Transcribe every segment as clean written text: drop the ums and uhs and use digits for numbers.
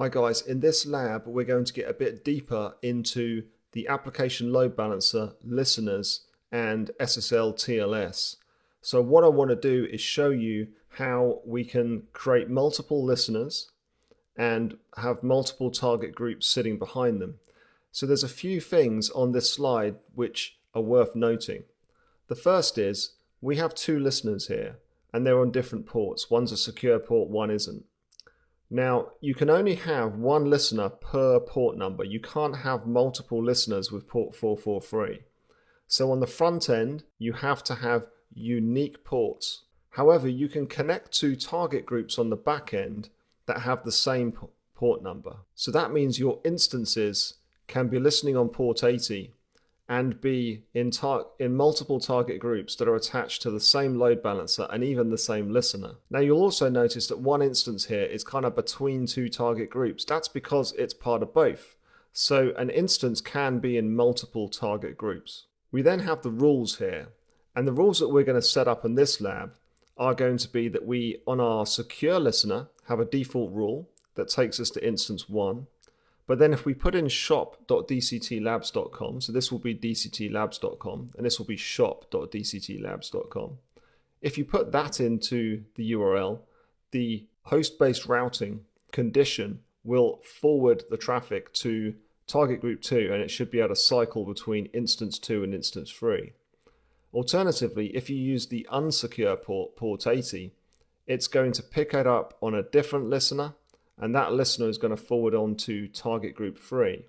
Hi guys, in this lab we're going to get a bit deeper into the application load balancer, listeners and SSL TLS. So what I want to do is show you how we can create multiple listeners and have multiple target groups sitting behind them. So there's a few things on this slide which are worth noting. The first is we have two listeners here and they're on different ports. One's a secure port, one isn't. Now, you can only have one listener per port number. You can't have multiple listeners with port 443. So on the front end, you have to have unique ports. However, you can connect to target groups on the back end that have the same port number. So that means your instances can be listening on port 80 and be in multiple target groups that are attached to the same load balancer and even the same listener. Now you'll also notice that one instance here is kind of between two target groups. That's because it's part of both. So an instance can be in multiple target groups. We then have the rules here, and the rules that we're going to set up in this lab are going to be that we, on our secure listener, have a default rule that takes us to instance 1. But then if we put in shop.dctlabs.com, so this will be dctlabs.com, and this will be shop.dctlabs.com. If you put that into the URL, the host-based routing condition will forward the traffic to target group 2, and it should be able to cycle between instance 2 and instance 3. Alternatively, if you use the unsecure port, port 80, it's going to pick it up on a different listener, and that listener is going to forward on to target group 3.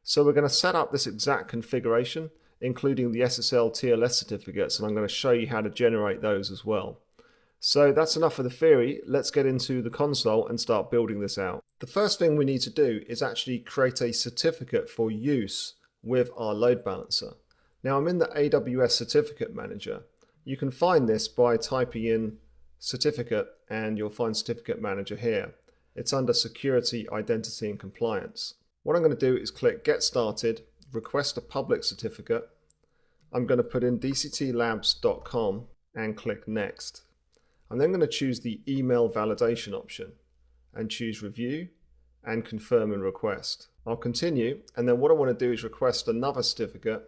So we're going to set up this exact configuration, including the SSL TLS certificates, and I'm going to show you how to generate those as well. So that's enough for the theory. Let's get into the console and start building this out. The first thing we need to do is actually create a certificate for use with our load balancer. Now I'm in the AWS Certificate Manager. You can find this by typing in certificate and you'll find Certificate Manager here. It's under Security, Identity and Compliance. What I'm going to do is click Get Started, request a public certificate. I'm going to put in dctlabs.com and click Next. I'm then going to choose the email validation option and choose Review and Confirm and Request. I'll continue, and then what I want to do is request another certificate,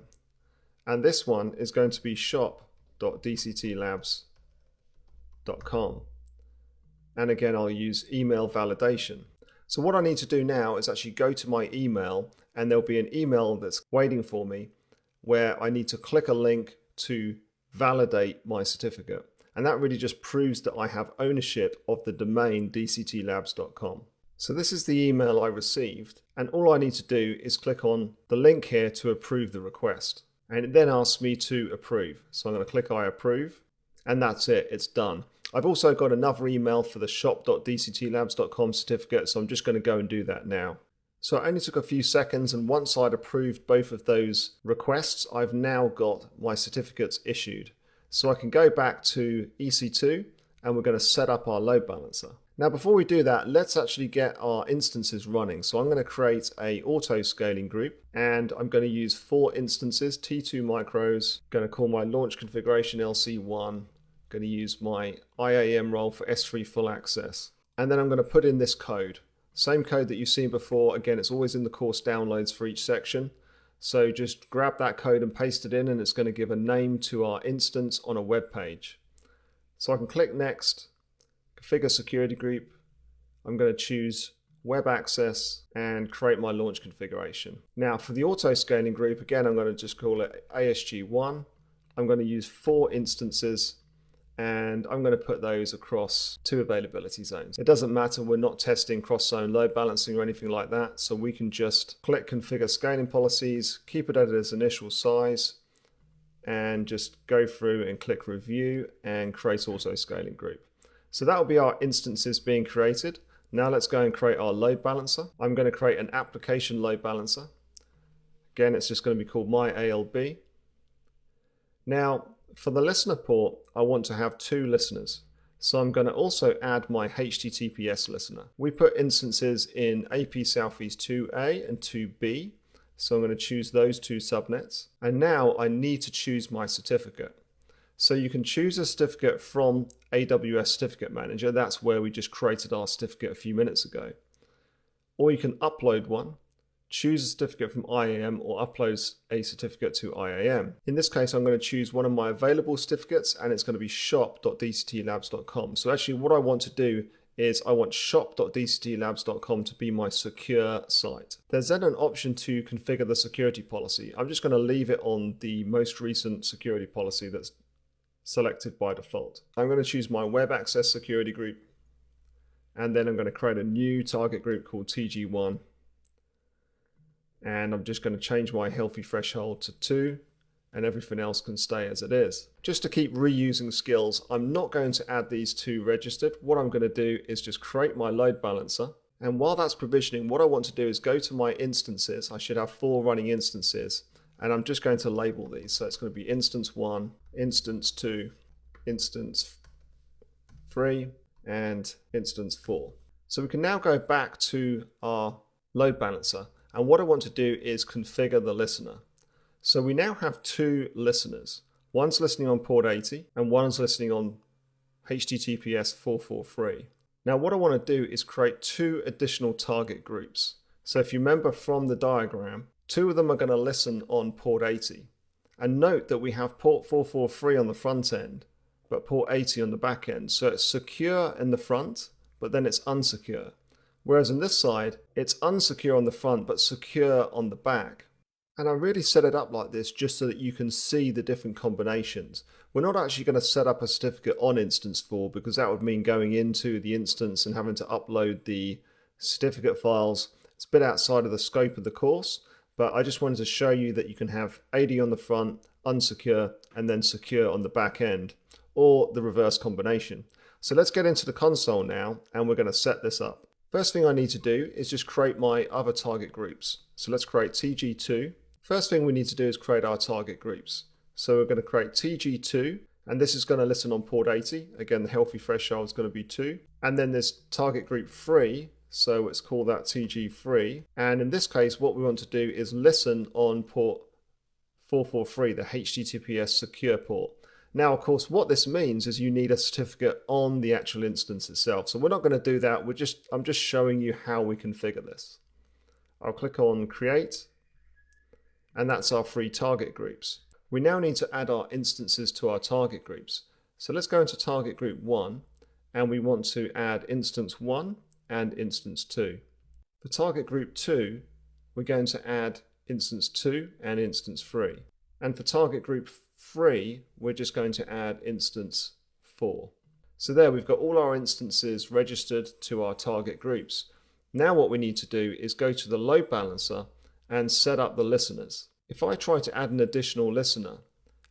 and this one is going to be shop.dctlabs.com. And again, I'll use email validation. So what I need to do now is actually go to my email, and there'll be an email that's waiting for me where I need to click a link to validate my certificate. And that really just proves that I have ownership of the domain dctlabs.com. So this is the email I received, and all I need to do is click on the link here to approve the request. And it then asks me to approve. So I'm going to click I approve, and that's it, it's done. I've also got another email for the shop.dctlabs.com certificate, so I'm just going to go and do that now. So it only took a few seconds, and once I'd approved both of those requests, I've now got my certificates issued. So I can go back to EC2, and we're going to set up our load balancer. Now before we do that, let's actually get our instances running. So I'm going to create a auto scaling group, and I'm going to use 4 instances, T2 micros. I'm going to call my launch configuration LC1. Going to use my IAM role for S3 full access, and then I'm going to put in this code, same code that you've seen before. Again, it's always in the course downloads for each section, so just grab that code and paste it in, and it's going to give a name to our instance on a web page. So I can click Next, configure security group. I'm going to choose web access and create my launch configuration. Now for the auto scaling group, again I'm going to just call it ASG1. I'm going to use 4 instances, and I'm going to put those across 2 availability zones. It doesn't matter, we're not testing cross-zone load balancing or anything like that, so we can just click Configure Scaling Policies, keep it at its initial size, and just go through and click Review and create Auto Scaling Group. So that will be our instances being created. Now let's go and create our load balancer. I'm going to create an application load balancer. Again, it's just going to be called MyALB. Now, for the listener port, I want to have 2 listeners. So I'm going to also add my HTTPS listener. We put instances in AP Southeast 2A and 2B. So I'm going to choose those 2 subnets. And now I need to choose my certificate. So you can choose a certificate from AWS Certificate Manager. That's where we just created our certificate a few minutes ago. or you can upload one, choose a certificate from IAM, or upload a certificate to IAM. In this case, I'm going to choose one of my available certificates, and it's going to be shop.dctlabs.com. So actually what I want to do is I want shop.dctlabs.com to be my secure site. There's then an option to configure the security policy. I'm just going to leave it on the most recent security policy that's selected by default. I'm going to choose my web access security group, and then I'm going to create a new target group called TG1, and I'm just going to change my healthy threshold to 2, and everything else can stay as it is. Just to keep reusing skills, I'm not going to add these two registered. What I'm going to do is just create my load balancer, and while that's provisioning, what I want to do is go to my instances. I should have 4 running instances, and I'm just going to label these. So it's going to be instance 1, instance 2, instance 3, and instance 4. So we can now go back to our load balancer, and what I want to do is configure the listener. So we now have 2 listeners. One's listening on port 80 and one's listening on HTTPS 443. Now what I want to do is create 2 additional target groups. So if you remember from the diagram, 2 of them are going to listen on port 80. And note that we have port 443 on the front end, but port 80 on the back end. So it's secure in the front, but then it's unsecure. Whereas on this side, it's unsecure on the front, but secure on the back. And I really set it up like this just so that you can see the different combinations. We're not actually going to set up a certificate on instance 4 because that would mean going into the instance and having to upload the certificate files. It's a bit outside of the scope of the course, but I just wanted to show you that you can have 80 on the front, unsecure, and then secure on the back end, or the reverse combination. So let's get into the console now, and we're going to set this up. First thing I need to do is just create my other target groups. So let's create TG2. First thing we need to do is create our target groups. So we're going to create TG2, and this is going to listen on port 80. Again, the healthy threshold is going to be 2. And then there's target group 3, so let's call that TG3. And in this case, what we want to do is listen on port 443, the HTTPS secure port. Now, of course, what this means is you need a certificate on the actual instance itself. So we're not going to do that. I'm just showing you how we configure this. I'll click on Create, and that's our 3 target groups. We now need to add our instances to our target groups. So let's go into target group 1, and we want to add instance 1 and instance 2. For target group 2, we're going to add instance 2 and instance 3. And for target group 3, we're just going to add instance 4. So there we've got all our instances registered to our target groups. Now what we need to do is go to the load balancer and set up the listeners. If I try to add an additional listener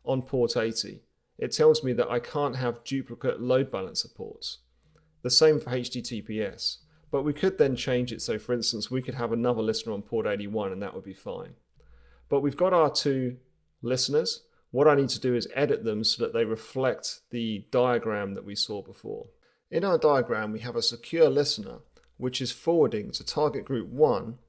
on port 80, it tells me that I can't have duplicate load balancer ports. The same for HTTPS, but we could then change it. So for instance, we could have another listener on port 81 and that would be fine. But we've got our 2 listeners. What I need to do is edit them so that they reflect the diagram that we saw before. In our diagram, we have a secure listener, which is forwarding to target group 1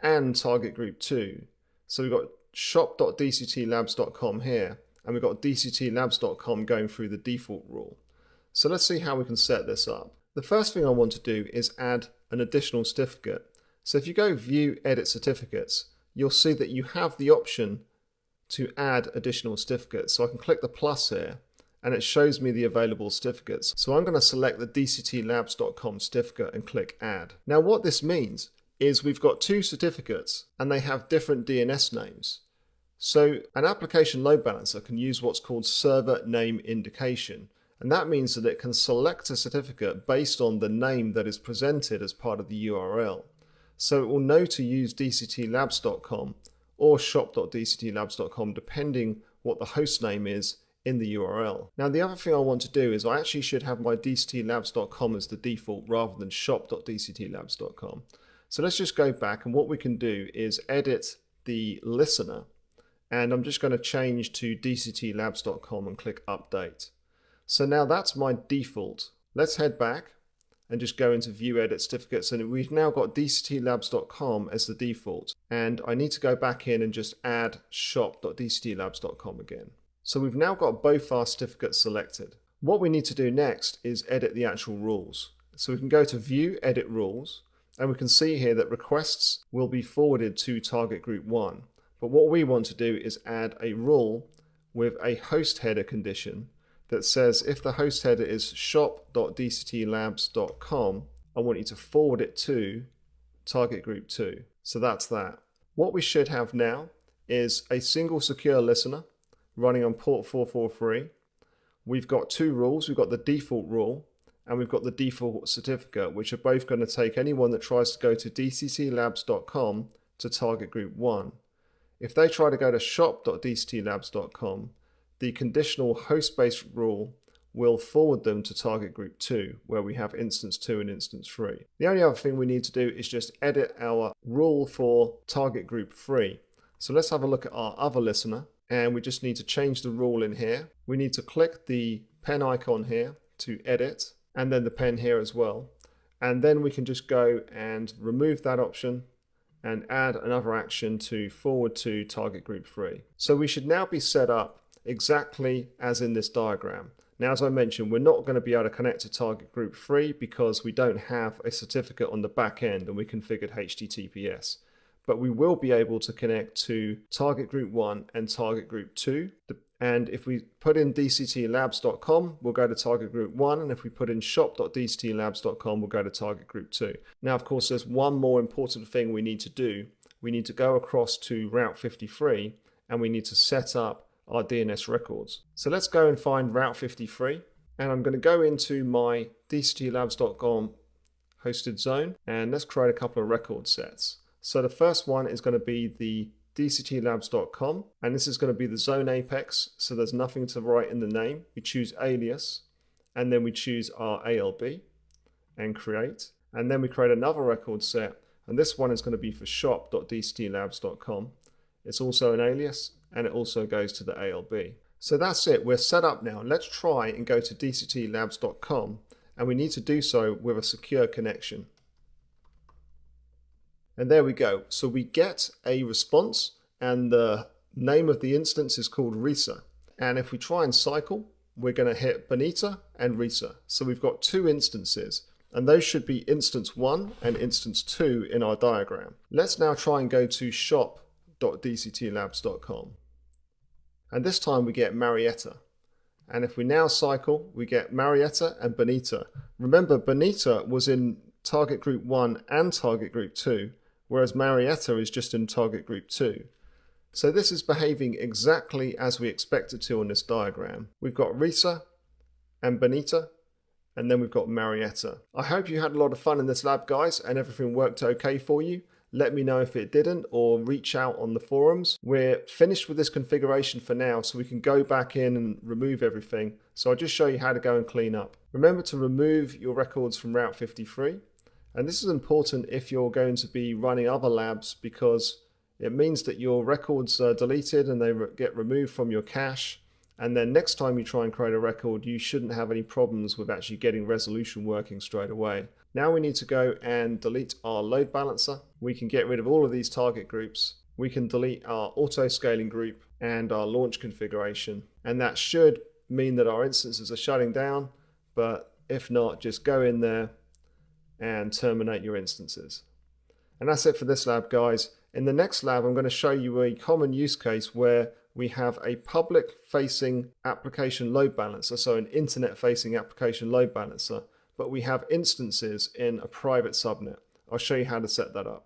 and target group 2. So we've got shop.dctlabs.com here, and we've got dctlabs.com going through the default rule. So let's see how we can set this up. The first thing I want to do is add an additional certificate. So if you go View, Edit Certificates, you'll see that you have the option to add additional certificates. So I can click the plus here, and it shows me the available certificates. So I'm going to select the dctlabs.com certificate and click Add. Now what this means is we've got 2 certificates and they have different DNS names. So an application load balancer can use what's called server name indication, and that means that it can select a certificate based on the name that is presented as part of the URL. So it will know to use dctlabs.com or shop.dctlabs.com depending what the host name is in the URL. Now the other thing I want to do is I actually should have my dctlabs.com as the default rather than shop.dctlabs.com. So let's just go back, and what we can do is edit the listener, and I'm just going to change to dctlabs.com and click Update. So now that's my default. Let's head back and just go into View, Edit Certificates, and we've now got dctlabs.com as the default. And I need to go back in and just add shop.dctlabs.com again. So we've now got both our certificates selected. What we need to do next is edit the actual rules. So we can go to View, Edit Rules, And we can see here that requests will be forwarded to target group 1. But what we want to do is add a rule with a host header condition that says if the host header is shop.dctlabs.com, I want you to forward it to target group 2. So that's that. What we should have now is a single secure listener running on port 443. We've got two rules. We've got the default rule and we've got the default certificate, which are both going to take anyone that tries to go to dctlabs.com to target group 1. If they try to go to shop.dctlabs.com, the conditional host-based rule will forward them to target group 2, where we have instance 2 and instance 3. The only other thing we need to do is just edit our rule for target group 3. So let's have a look at our other listener, and we just need to change the rule in here. We need to click the pen icon here to edit, and then the pen here as well. And then we can just go and remove that option and add another action to forward to target group 3. So we should now be set up exactly as in this diagram. Now, as I mentioned, we're not going to be able to connect to target group 3 because we don't have a certificate on the back end and we configured HTTPS. But we will be able to connect to target group 1 and target group 2. And if we put in dctlabs.com, we'll go to target group 1. And if we put in shop.dctlabs.com, we'll go to target group 2. Now, of course, there's one more important thing we need to do. We need to go across to Route 53 and we need to set up our DNS records. So let's go and find Route 53. And I'm going to go into my dctlabs.com hosted zone. And let's create a couple of record sets. So the first one is going to be the dctlabs.com, and this is going to be the zone apex, so there's nothing to write in the name. We choose alias, and then we choose our ALB and create, and then we create another record set, and this one is going to be for shop.dctlabs.com. It's also an alias, and it also goes to the ALB. So that's it, we're set up now. Let's try and go to dctlabs.com, and we need to do so with a secure connection. And there we go. So we get a response and the name of the instance is called Risa. And if we try and cycle, we're going to hit Bonita and Risa. So we've got two instances and those should be instance 1 and instance 2 in our diagram. Let's now try and go to shop.dctlabs.com. And this time we get Marietta. And if we now cycle, we get Marietta and Bonita. Remember, Bonita was in target group 1 and target group 2. Whereas Marietta is just in target group 2. So this is behaving exactly as we expect it to on this diagram. We've got Risa and Bonita, and then we've got Marietta. I hope you had a lot of fun in this lab, guys, and everything worked okay for you. Let me know if it didn't, or reach out on the forums. We're finished with this configuration for now, so we can go back in and remove everything. So I'll just show you how to go and clean up. Remember to remove your records from Route 53. And this is important if you're going to be running other labs because it means that your records are deleted and they get removed from your cache. And then next time you try and create a record, you shouldn't have any problems with actually getting resolution working straight away. Now we need to go and delete our load balancer. We can get rid of all of these target groups. We can delete our auto scaling group and our launch configuration. And that should mean that our instances are shutting down. But if not, just go in there and terminate your instances. And that's it for this lab, guys. In the next lab, I'm going to show you a common use case where we have a public-facing application load balancer, so an internet-facing application load balancer, but we have instances in a private subnet. I'll show you how to set that up.